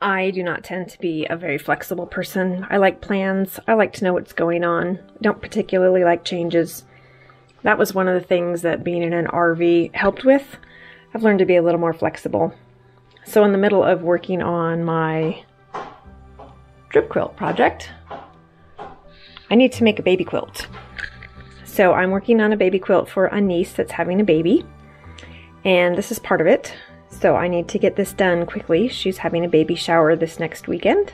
I do not tend to be a very flexible person. I like plans. I like to know what's going on. I don't particularly like changes. That was one of the things that being in an RV helped with. I've learned to be a little more flexible. So in the middle of working on my drip quilt project, I need to make a baby quilt. So I'm working on a baby quilt for a niece that's having a baby, and this is part of it. So I need to get this done quickly. She's having a baby shower this next weekend.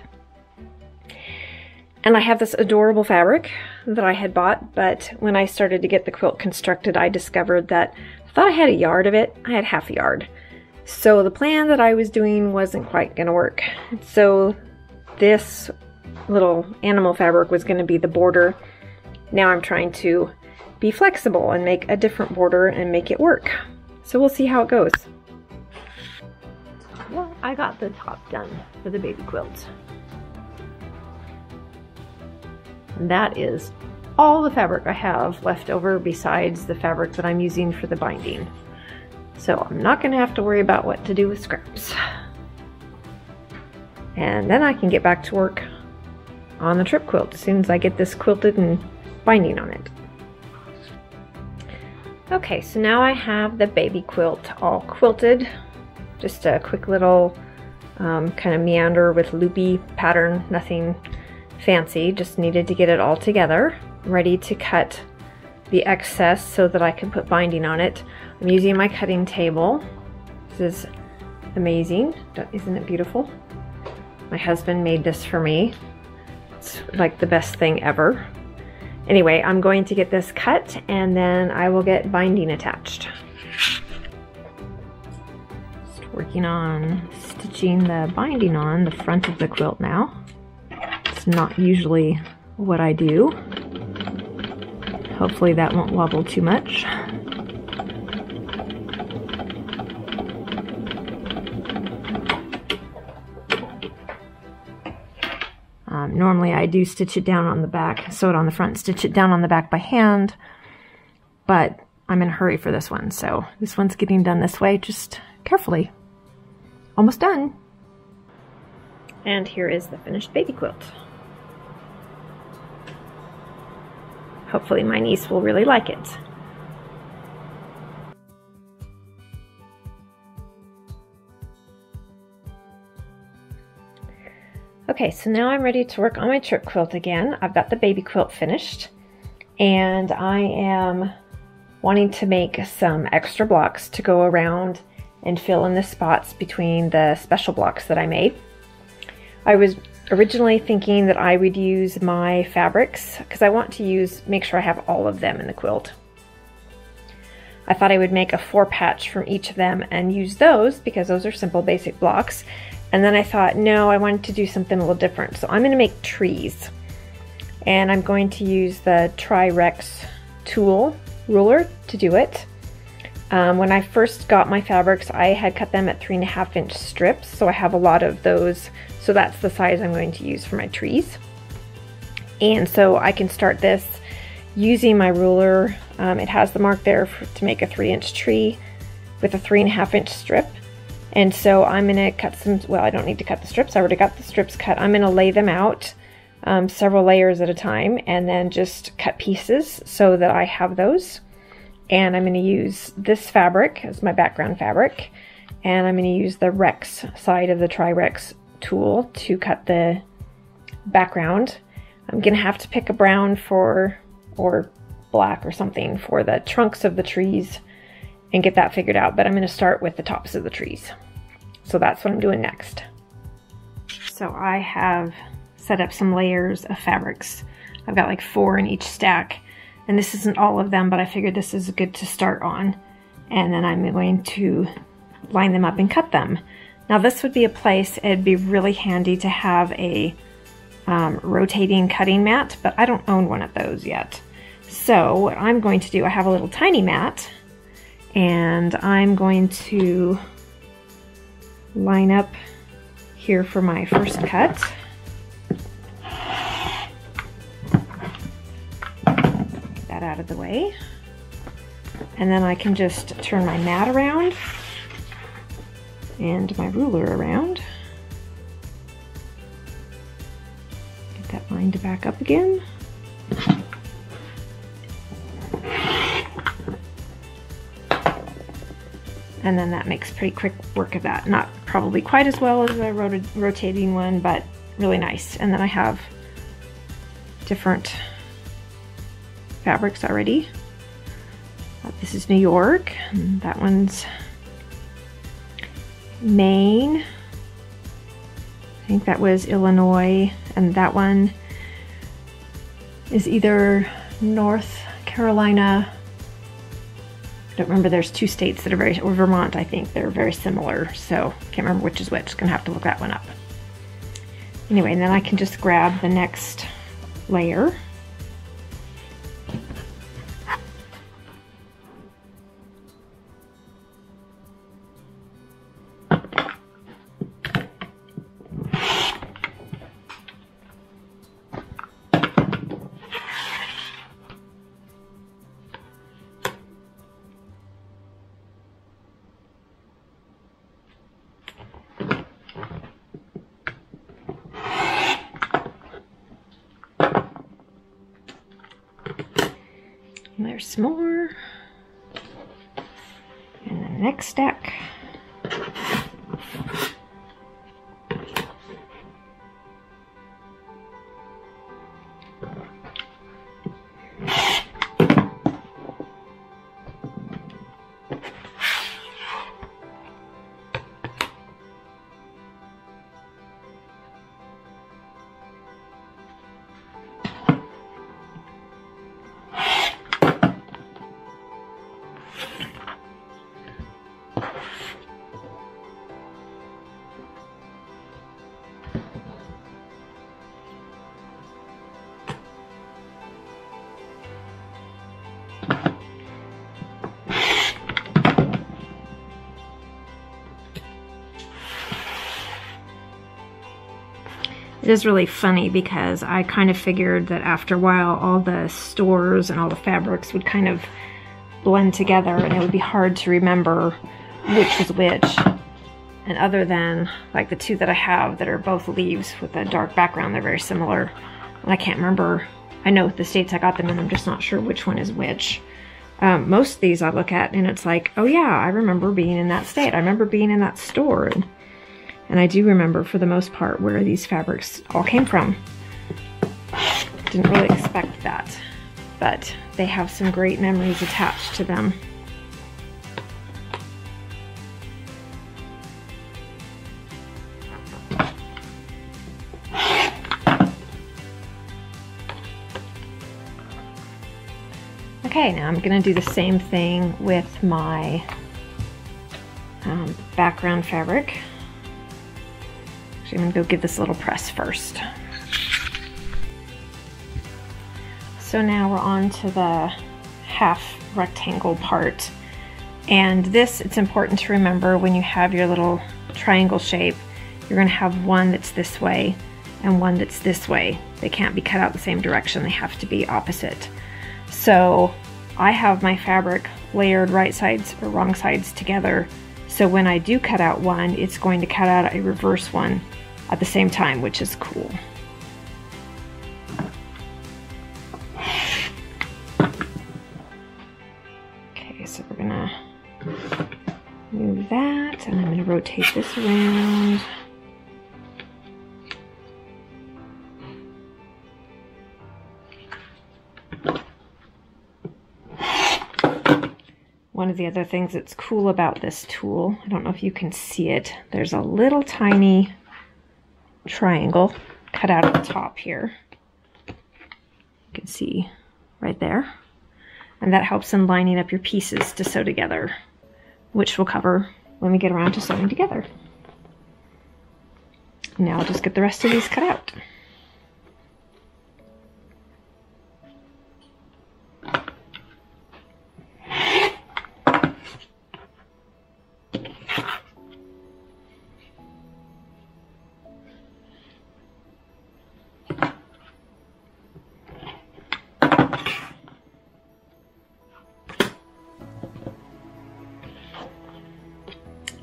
And I have this adorable fabric that I had bought, but when I started to get the quilt constructed, I discovered that I thought I had a yard of it. I had half a yard. So the plan that I was doing wasn't quite gonna work. So this little animal fabric was gonna be the border. Now I'm trying to be flexible and make a different border and make it work. So we'll see how it goes. Well, I got the top done for the baby quilt. And that is all the fabric I have left over besides the fabric that I'm using for the binding. So I'm not going to have to worry about what to do with scraps. And then I can get back to work on the trip quilt as soon as I get this quilted and binding on it. Okay, so now I have the baby quilt all quilted. Just a quick little kind of meander with loopy pattern, nothing fancy, just needed to get it all together, ready to cut the excess so that I can put binding on it. I'm using my cutting table. This is amazing, isn't it beautiful? My husband made this for me. It's like the best thing ever. Anyway, I'm going to get this cut and then I will get binding attached. Working on stitching the binding on the front of the quilt now. It's not usually what I do. Hopefully that won't wobble too much. Normally I do stitch it down on the back, sew it on the front, stitch it down on the back by hand, but I'm in a hurry for this one, so this one's getting done this way, just carefully. Almost done. And here is the finished baby quilt. Hopefully my niece will really like it. Okay, so now I'm ready to work on my trip quilt again. I've got the baby quilt finished, and I am wanting to make some extra blocks to go around and fill in the spots between the special blocks that I made. I was originally thinking that I would use my fabrics because I want to make sure I have all of them in the quilt. I thought I would make a 4-patch from each of them and use those because those are simple basic blocks. And then I thought, no, I wanted to do something a little different. So I'm going to make trees. And I'm going to use the Tri-Rex tool ruler to do it. When I first got my fabrics, I had cut them at 3.5-inch strips, so I have a lot of those, so that's the size I'm going to use for my trees. And so I can start this using my ruler. It has the mark there to make a 3-inch tree with a 3.5-inch strip. And so I'm going to cut some, well, I don't need to cut the strips, I already got the strips cut. I'm going to lay them out several layers at a time and then just cut pieces so that I have those. And I'm going to use this fabric as my background fabric, and I'm going to use the Rex side of the Tri-Rex tool to cut the background. I'm going to have to pick a brown or black or something for the trunks of the trees and get that figured out, but I'm going to start with the tops of the trees. So that's what I'm doing next. So I have set up some layers of fabrics. I've got like 4 in each stack. And this isn't all of them, but I figured this is good to start on. And then I'm going to line them up and cut them. Now this would be a place, it'd be really handy to have a rotating cutting mat, but I don't own one of those yet. So what I'm going to do, I have a little tiny mat, and I'm going to line up here for my first cut. Out of the way, and then I can just turn my mat around and my ruler around to back up again. And then that makes pretty quick work of that. Not probably quite as well as a rotating one, but really nice. And then I have different fabrics already. This is New York, and that one's Maine. I think that was Illinois, and that one is either North Carolina. I don't remember, there's two states that are or Vermont, I think, they're very similar, so can't remember which is which. Gonna have to look that one up. Anyway, and then I can just grab the next layer. There's some more, and the next stack. It is really funny because I kind of figured that after a while all the stores and all the fabrics would kind of blend together and it would be hard to remember which was which. And other than like the two that I have that are both leaves with a dark background, they're very similar. And I can't remember. I know the states I got them in, I'm just not sure which one is which. Most of these I look at and it's like, oh yeah, I remember being in that state. I remember being in that store. And I do remember, for the most part, where these fabrics all came from. Didn't really expect that, but they have some great memories attached to them. Okay, now I'm going to do the same thing with my background fabric. Actually, I'm going to go give this a little press first. So now we're on to the half rectangle part. And this, it's important to remember when you have your little triangle shape, you're going to have one that's this way and one that's this way. They can't be cut out the same direction, they have to be opposite. So I have my fabric layered right sides or wrong sides together. So when I do cut out one, it's going to cut out a reverse one at the same time, which is cool. Okay, so we're gonna move that, and I'm gonna rotate this around. One of the other things that's cool about this tool, I don't know if you can see it, there's a little tiny triangle cut out at the top here. You can see right there. And that helps in lining up your pieces to sew together, which we'll cover when we get around to sewing together. Now I'll just get the rest of these cut out.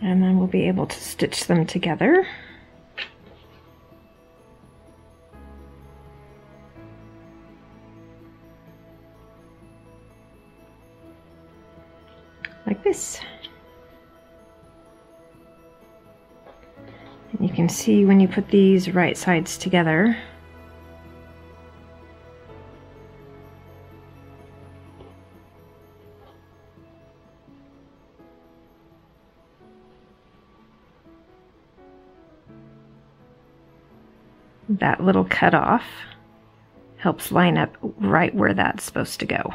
And then we'll be able to stitch them together. like this. And you can see when you put these right sides together, that little cutoff helps line up right where that's supposed to go.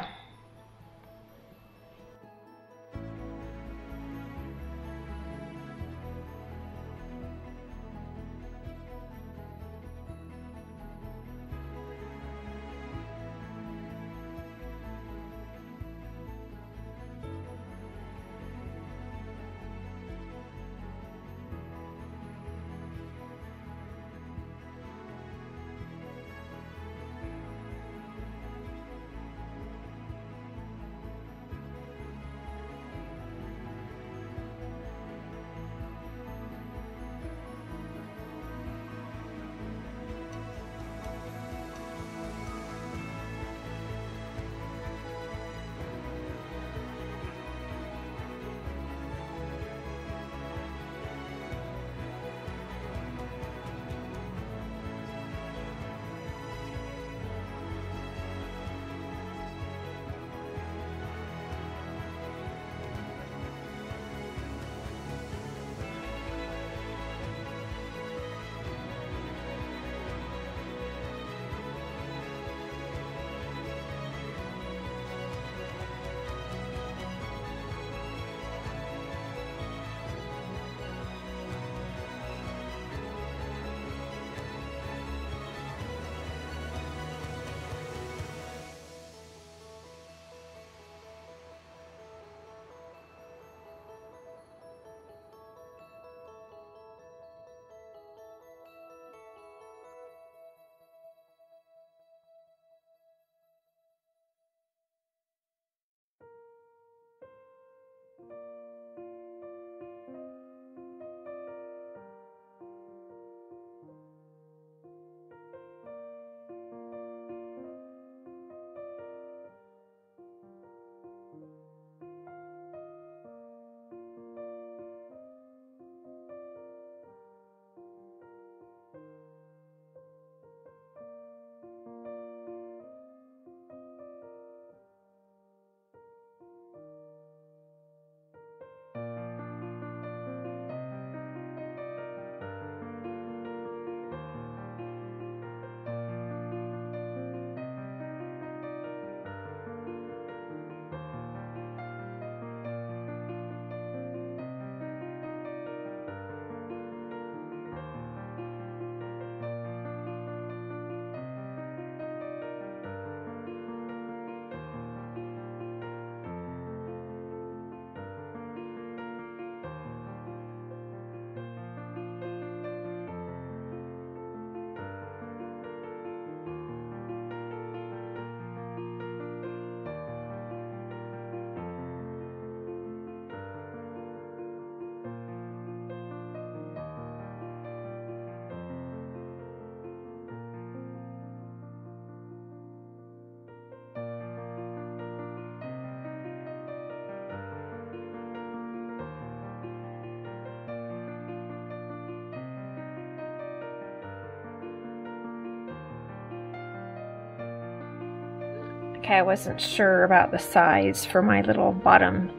Okay, I wasn't sure about the size for my little bottom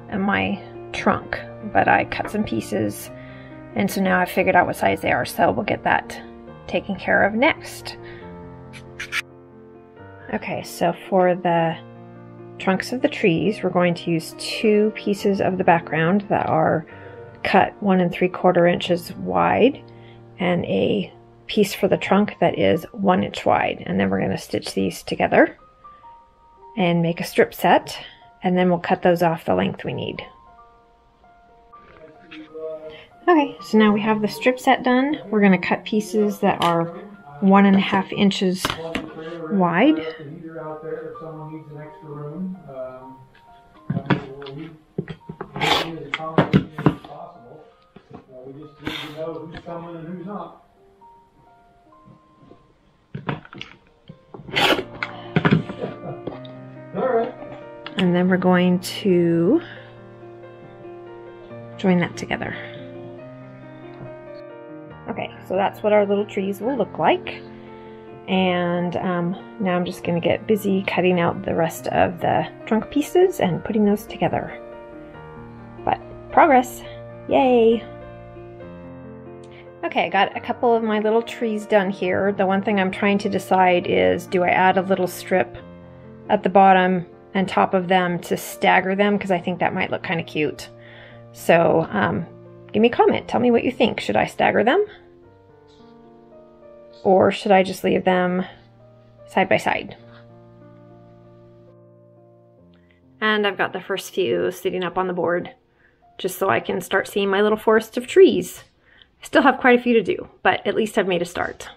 and my trunk, but I cut some pieces, and so now I figured out what size they are, so we'll get that taken care of next. Okay, so for the trunks of the trees, we're going to use 2 pieces of the background that are cut 1 3/4 inches wide, and a piece for the trunk that is 1 inch wide, and then we're going to stitch these together and make a strip set, and then we'll cut those off the length we need. Okay, so now we have the strip set done. We're going to cut pieces that are 1 1/2 inches wide. And then we're going to join that together. Okay, so that's what our little trees will look like. And now I'm just going to get busy cutting out the rest of the trunk pieces and putting those together. But progress! Yay! Okay, I got a couple of my little trees done here. The one thing I'm trying to decide is, do I add a little strip at the bottom and top of them to stagger them? Because I think that might look kind of cute. So give me a comment. Tell me what you think. Should I stagger them? Or should I just leave them side by side? And I've got the first few sitting up on the board just so I can start seeing my little forest of trees. I still have quite a few to do, but at least I've made a start.